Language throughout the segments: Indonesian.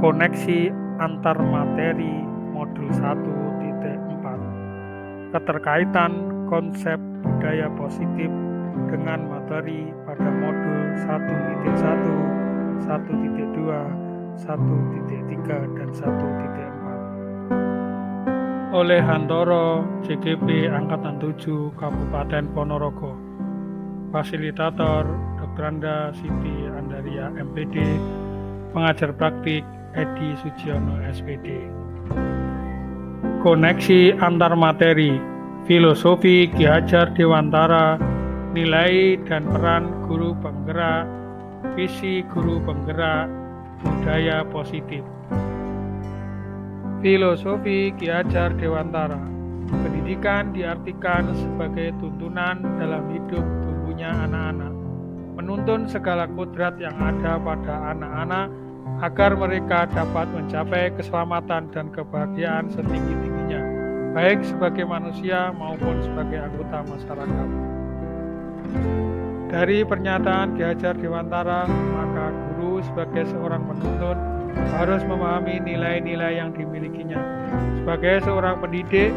Koneksi antar materi modul 1.4. Keterkaitan konsep budaya positif dengan materi pada modul 1.1, 1.2, 1.3, dan 1.4 oleh Hantoro JGP Angkatan 7 Kabupaten Ponorogo. Fasilitator Dr. Anda Siti Andaria MPD, pengajar praktik Edi Sujiono SPD. Koneksi antar materi, filosofi Ki Hajar Dewantara, nilai dan peran guru penggerak, visi guru penggerak, budaya positif. Filosofi Ki Hajar Dewantara. Pendidikan diartikan sebagai tuntunan dalam hidup tumbuhnya anak-anak, menuntun segala kodrat yang ada pada anak-anak agar mereka dapat mencapai keselamatan dan kebahagiaan setinggi-tingginya, baik sebagai manusia maupun sebagai anggota masyarakat. Dari pernyataan Ki Hajar Dewantara, maka guru sebagai seorang penuntun harus memahami nilai-nilai yang dimilikinya sebagai seorang pendidik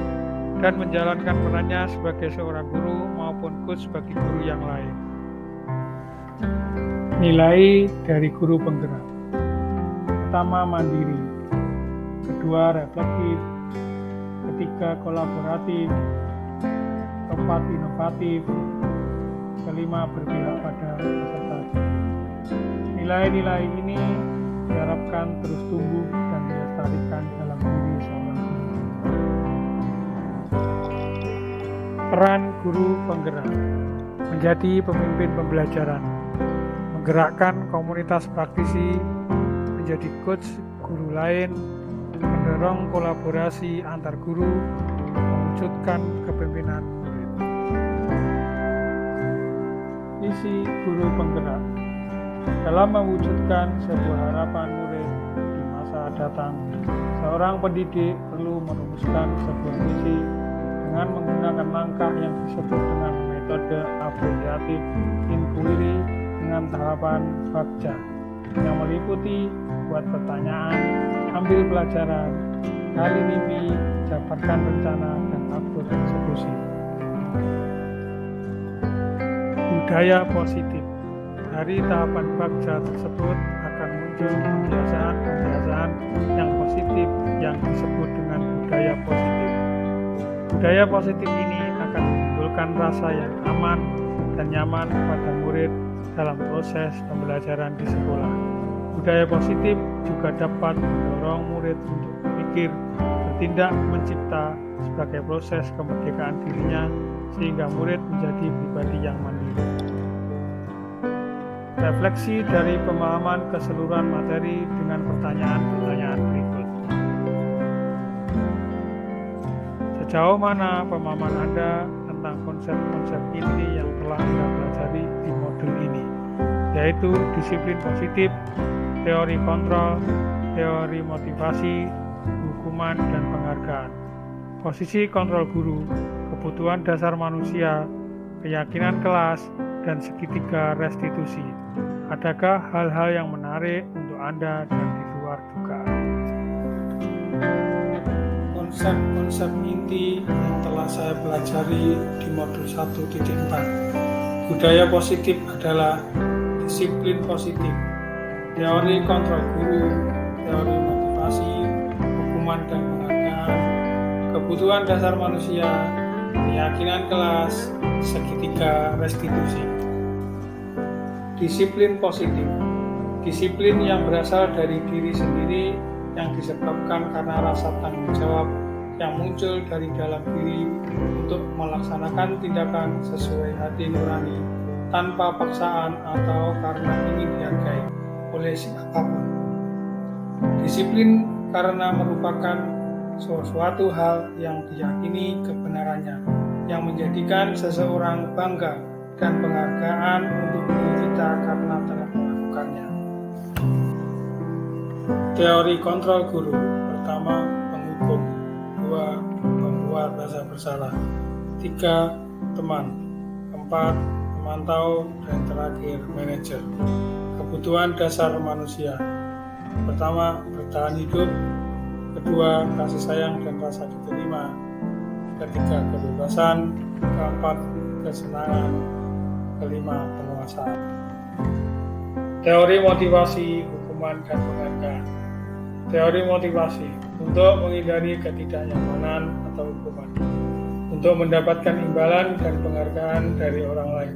dan menjalankan perannya sebagai seorang guru maupun coach bagi guru yang lain. Nilai dari guru penggerak. Pertama, mandiri. Kedua, reflektif. Ketiga, kolaboratif. Keempat, inovatif. Kelima, berpihak pada peserta. Nilai-nilai ini diharapkan terus tumbuh dan dilestarikan dalam diri seorang guru. Peran guru penggerak. Menjadi pemimpin pembelajaran, menggerakkan komunitas praktisi, menjadi coach guru lain, mendorong kolaborasi antar guru, mewujudkan kepemimpinan murid. Visi guru penggerak. Dalam mewujudkan sebuah harapan murid di masa datang, seorang pendidik perlu merumuskan sebuah visi dengan menggunakan langkah yang disebut dengan metode afiliatif inquiry dengan tahapan bagja yang meliputi buat pertanyaan, ambil pelajaran, gali mimpi, jabarkan rencana, dan atur eksekusi. Budaya positif. Dari tahapan bagja tersebut akan muncul kebiasaan-kebiasaan yang positif yang disebut dengan budaya positif. Budaya positif ini akan menimbulkan rasa yang aman dan nyaman pada murid dalam proses pembelajaran di sekolah. Budaya positif juga dapat mendorong murid untuk berpikir, bertindak, mencipta sebagai proses kemerdekaan dirinya sehingga murid menjadi pribadi yang mandiri. Refleksi dari pemahaman keseluruhan materi dengan pertanyaan-pertanyaan berikut. Sejauh mana pemahaman Anda tentang konsep-konsep inti yang telah Anda pelajari di modul ini, yaitu disiplin positif, teori kontrol, teori motivasi, hukuman, dan penghargaan, posisi kontrol guru, kebutuhan dasar manusia, keyakinan kelas, dan segitiga restitusi. Adakah hal-hal yang menarik untuk Anda dan di luar dugaan? Konsep-konsep inti yang telah saya pelajari di modul 1.4. Budaya positif adalah disiplin positif, teori kontrol guru, teori motivasi, hukuman dan penghargaan, kebutuhan dasar manusia, keyakinan kelas, segitiga restitusi. Disiplin positif. Disiplin yang berasal dari diri sendiri yang disebabkan karena rasa tanggung jawab yang muncul dari dalam diri untuk melaksanakan tindakan sesuai hati nurani tanpa paksaan atau karena ingin dihargai oleh siapapun. Disiplin karena merupakan sesuatu hal yang diyakini kebenarannya, yang menjadikan seseorang bangga dan penghargaan untuk diri kita karena telah melakukannya. Teori kontrol guru. Pertama, penghukum. 2, pembuat rasa bersalah. 3, teman. 4, pemantau. Dan terakhir, manajer. Kebutuhan dasar manusia. Pertama, bertahan hidup. Kedua, kasih sayang dan rasa diterima. Ketiga, kebebasan. Keempat, kesenangan. Kelima, penguasaan. Teori motivasi, hukuman, dan penghargaan. Teori motivasi untuk menghindari ketidaknyamanan atau hukuman, untuk mendapatkan imbalan dan penghargaan dari orang lain,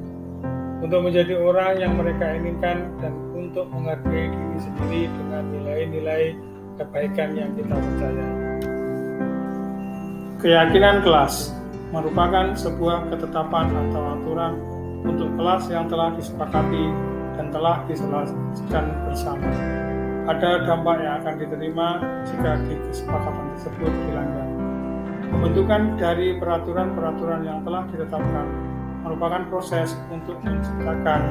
untuk menjadi orang yang mereka inginkan, dan untuk menghargai diri sendiri dengan nilai-nilai kebaikan yang kita percaya. Keyakinan kelas merupakan sebuah ketetapan atau aturan untuk kelas yang telah disepakati dan telah diselaraskan bersama. Ada dampak yang akan diterima jika kesepakatan tersebut dilanggar. Pembentukan dari peraturan-peraturan yang telah ditetapkan merupakan proses untuk menciptakan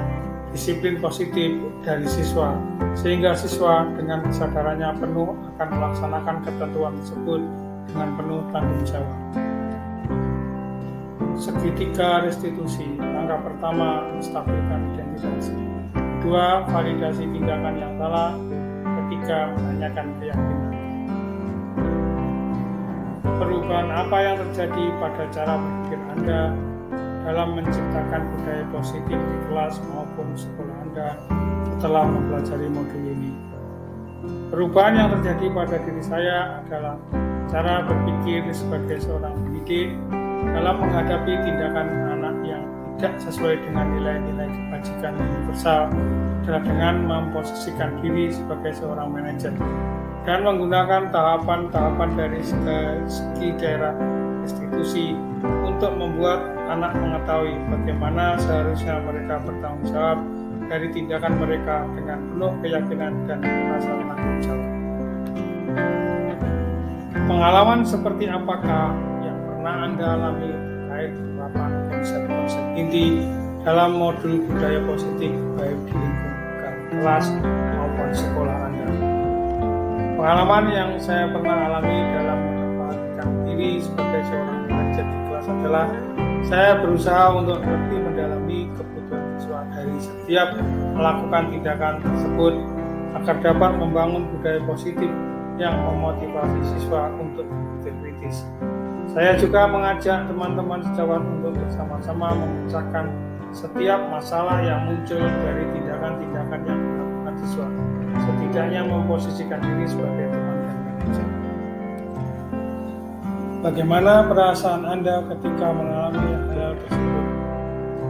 disiplin positif dari siswa, sehingga siswa dengan kesadarannya penuh akan melaksanakan ketentuan tersebut dengan penuh tanggung jawab. Segitiga restitusi. Langkah pertama, menstabilkan identitas. Kedua, validasi tindakan yang salah. Ketiga, menanyakan keyakinan. Perubahan apa yang terjadi pada cara berpikir Anda dalam menciptakan budaya positif di kelas maupun sekolah Anda setelah mempelajari modul ini? Perubahan yang terjadi pada diri saya adalah cara berpikir sebagai seorang pendidik dalam menghadapi tindakan anak yang tidak sesuai dengan nilai-nilai kebajikan universal adalah dengan memposisikan diri sebagai seorang manajer dan menggunakan tahapan-tahapan dari segi daerah institusi untuk membuat anak mengetahui bagaimana seharusnya mereka bertanggung jawab dari tindakan mereka dengan penuh keyakinan dan rasa tanggung jawab. Pengalaman seperti apakah yang pernah Anda alami terkait penerapan konsep-konsep inti dalam modul budaya positif baik di lingkungan kelas maupun sekolah Anda? Pengalaman yang saya pernah alami dalam menempatkan diri sebagai seorang pelajar di kelas adalah saya berusaha untuk lebih mendalami kebutuhan siswa dari setiap melakukan tindakan tersebut agar dapat membangun budaya positif yang memotivasi siswa untuk berpikir kritis. Saya juga mengajak teman-teman sejawat untuk bersama-sama memecahkan setiap masalah yang muncul dari tindakan-tindakan yang dilakukan siswa, setidaknya memposisikan diri sebagai teman dan manajer. Bagaimana perasaan Anda ketika mengalami hal tersebut?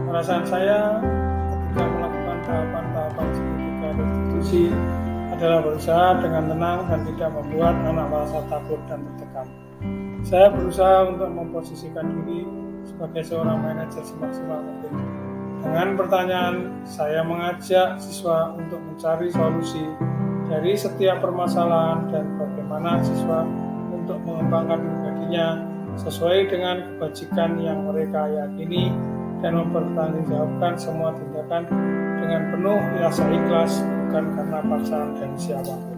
Perasaan saya ketika melakukan tahapan-tahapan segitiga restitusi adalah berusaha dengan tenang dan tidak membuat anak merasa takut dan tertekan. Saya berusaha untuk memposisikan diri sebagai seorang manajer semaksimal mungkin. Dengan pertanyaan, saya mengajak siswa untuk mencari solusi dari setiap permasalahan dan bagaimana siswa untuk mengembangkan pribadinya sesuai dengan kebajikan yang mereka yakini dan mempertanggungjawabkan semua tindakan dengan penuh rasa ikhlas, bukan karena paksaan dari siapapun.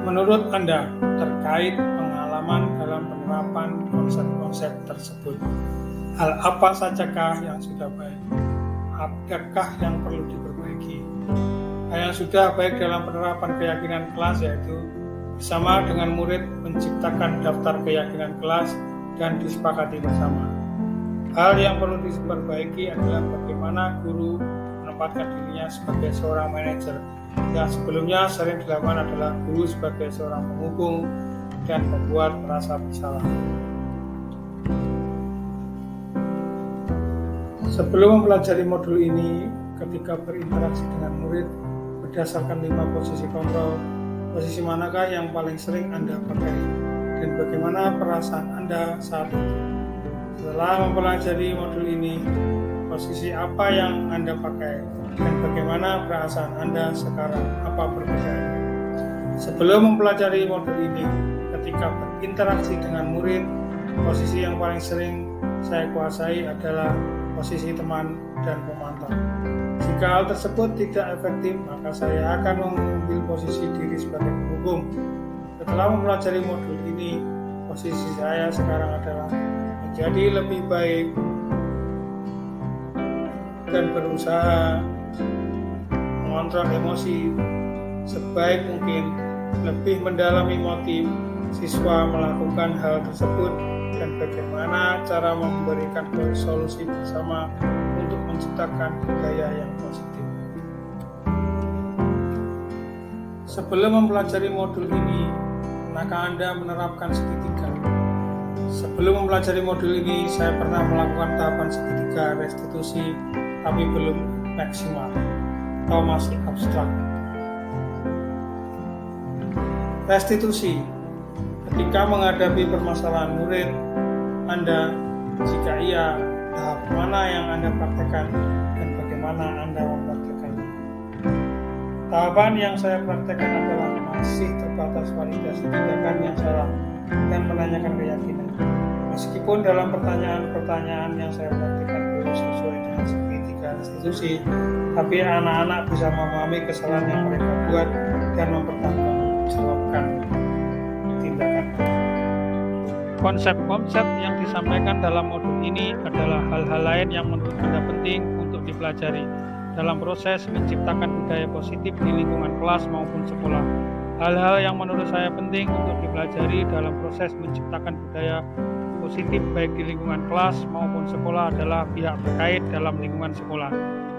Menurut Anda, terkait pengalaman dalam penerapan konsep-konsep tersebut, hal apa sajakah yang sudah baik? Adakah yang perlu diperbaiki? Hal yang sudah baik dalam penerapan keyakinan kelas yaitu bersama dengan murid menciptakan daftar keyakinan kelas dan disepakati bersama. Hal yang perlu diperbaiki adalah bagaimana guru menempatkan dirinya sebagai seorang manajer. Yang sebelumnya sering dilakukan adalah guru sebagai seorang penghukum dan membuat merasa bersalah. Sebelum mempelajari modul ini, ketika berinteraksi dengan murid berdasarkan 5 posisi kontrol, posisi manakah yang paling sering Anda pakai dan bagaimana perasaan Anda saat itu? Setelah mempelajari modul ini, posisi apa yang Anda pakai dan bagaimana perasaan Anda sekarang? Apa perbedaannya? Sebelum mempelajari modul ini, ketika berinteraksi dengan murid, posisi yang paling sering saya kuasai adalah posisi teman dan pemantau. Jika hal tersebut tidak efektif, maka saya akan mengambil posisi diri sebagai penghukum. Setelah mempelajari modul ini, posisi saya sekarang adalah menjadi lebih baik dan berusaha mengontrol emosi sebaik mungkin, lebih mendalami motif siswa melakukan hal tersebut dan bagaimana cara memberikan solusi bersama untuk menciptakan budaya yang positif. Sebelum mempelajari modul ini, pernahkah Anda menerapkan segitiga? Sebelum mempelajari modul ini, saya pernah melakukan tahapan segitiga restitusi, tapi belum maksimal atau masih abstrak. Restitusi. Ketika menghadapi permasalahan murid Anda, jika iya, tahap mana yang Anda praktekkan dan bagaimana Anda mempraktekannya. Tahapan yang saya praktekkan adalah masih terbatas validasi tindakan yang salah dan menanyakan keyakinan. Meskipun dalam pertanyaan-pertanyaan yang saya praktekkan belum sesuai dengan segitiga restitusi, tapi anak-anak bisa memahami kesalahan yang mereka buat dan mempertanggungjawabkan tindakan. Konsep-konsep yang disampaikan dalam modul ini adalah hal-hal lain yang menurut Anda penting untuk dipelajari dalam proses menciptakan budaya positif di lingkungan kelas maupun sekolah. Hal-hal yang menurut saya penting untuk dipelajari dalam proses menciptakan budaya positif baik di lingkungan kelas maupun sekolah adalah pihak terkait dalam lingkungan sekolah,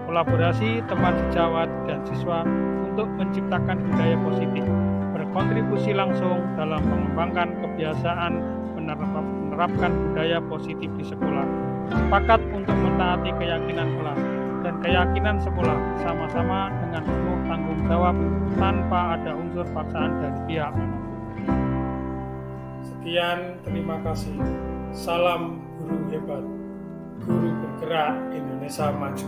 kolaborasi teman sejawat dan siswa untuk menciptakan budaya positif, berkontribusi langsung dalam mengembangkan kebiasaan menerapkan budaya positif di sekolah, sepakat untuk mentaati keyakinan kelas dan keyakinan sekolah sama-sama dengan penuh tanggung jawab tanpa ada unsur paksaan dari pihak manapun. Sekian, terima kasih. Salam guru hebat, guru bergerak Indonesia maju.